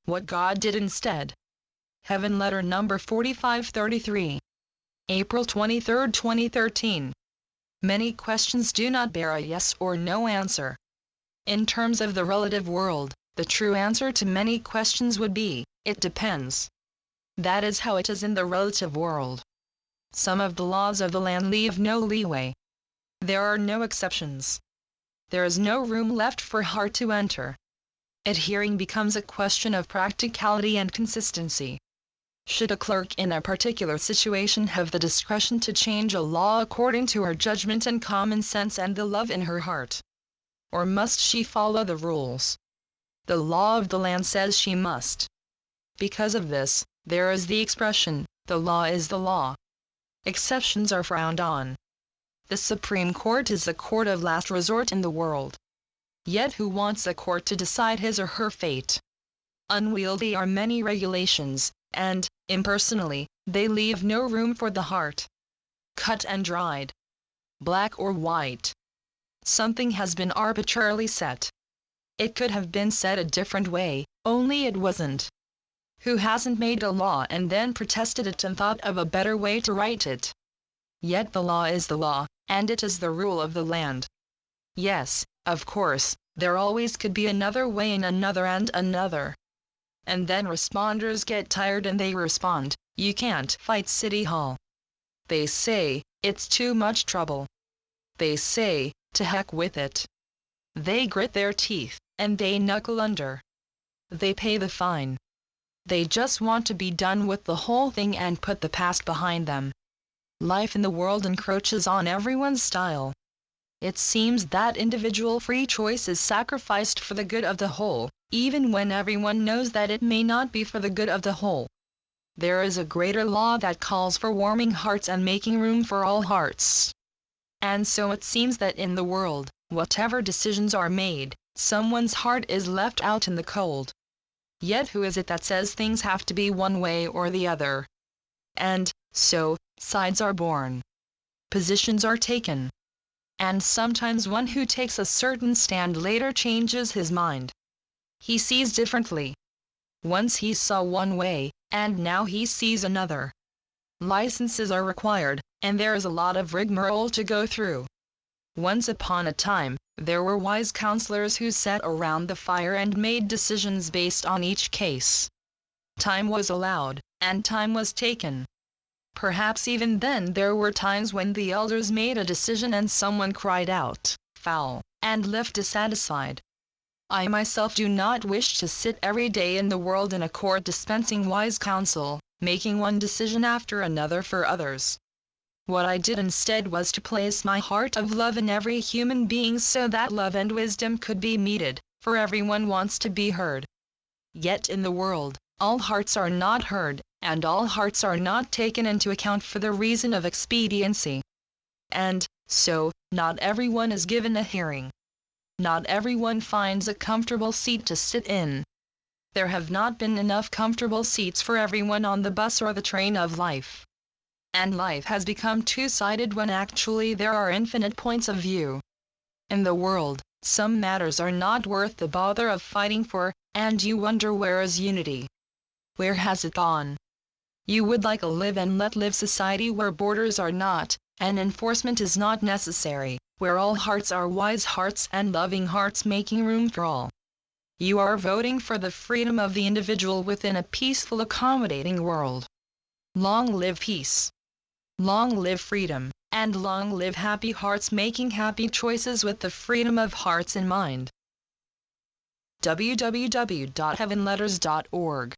What God did instead. Heaven Letter number 4533. April 23, 2013. Many questions do not bear a yes or no answer. In terms of the relative world, the true answer to many questions would be, it depends. That is how it is in the relative world. Some of the laws of the land leave no leeway. There are no exceptions. There is no room left for heart to enter. Adhering becomes a question of practicality and consistency. Should a clerk in a particular situation have the discretion to change a law according to her judgment and common sense and the love in her heart? Or must she follow the rules? The law of the land says she must. Because of this, there is the expression, the law is the law. Exceptions are frowned on. The Supreme Court is the court of last resort in the world. Yet who wants a court to decide his or her fate? Unwieldy are many regulations, and, impersonally, they leave no room for the heart. Cut and dried. Black or white. Something has been arbitrarily set. It could have been said a different way, only it wasn't. Who hasn't made a law and then protested it and thought of a better way to write it? Yet the law is the law, and it is the rule of the land. Yes, of course, there always could be another way and another and another. And then responders get tired and they respond, you can't fight City Hall. They say, it's too much trouble. They say, to heck with it. They grit their teeth, and they knuckle under. They pay the fine. They just want to be done with the whole thing and put the past behind them. Life in the world encroaches on everyone's style. It seems that individual free choice is sacrificed for the good of the whole, even when everyone knows that it may not be for the good of the whole. There is a greater law that calls for warming hearts and making room for all hearts. And so it seems that in the world, whatever decisions are made, someone's heart is left out in the cold. Yet who is it that says things have to be one way or the other? And so, sides are born. Positions are taken. And sometimes one who takes a certain stand later changes his mind. He sees differently. Once he saw one way, and now he sees another. Licenses are required, and there is a lot of rigmarole to go through. Once upon a time, there were wise counselors who sat around the fire and made decisions based on each case. Time was allowed, and time was taken. Perhaps even then there were times when the elders made a decision and someone cried out, foul, and left dissatisfied. I myself do not wish to sit every day in the world in a court dispensing wise counsel, making one decision after another for others. What I did instead was to place my heart of love in every human being so that love and wisdom could be meted, for everyone wants to be heard. Yet in the world, all hearts are not heard, and all hearts are not taken into account for the reason of expediency. And so, not everyone is given a hearing. Not everyone finds a comfortable seat to sit in. There have not been enough comfortable seats for everyone on the bus or the train of life. And life has become two-sided when actually there are infinite points of view. In the world, some matters are not worth the bother of fighting for, and you wonder where is unity. Where has it gone? You would like a live and let live society where borders are not, and enforcement is not necessary, where all hearts are wise hearts and loving hearts making room for all. You are voting for the freedom of the individual within a peaceful, accommodating world. Long live peace. Long live freedom, and long live happy hearts making happy choices with the freedom of hearts in mind. www.heavenletters.org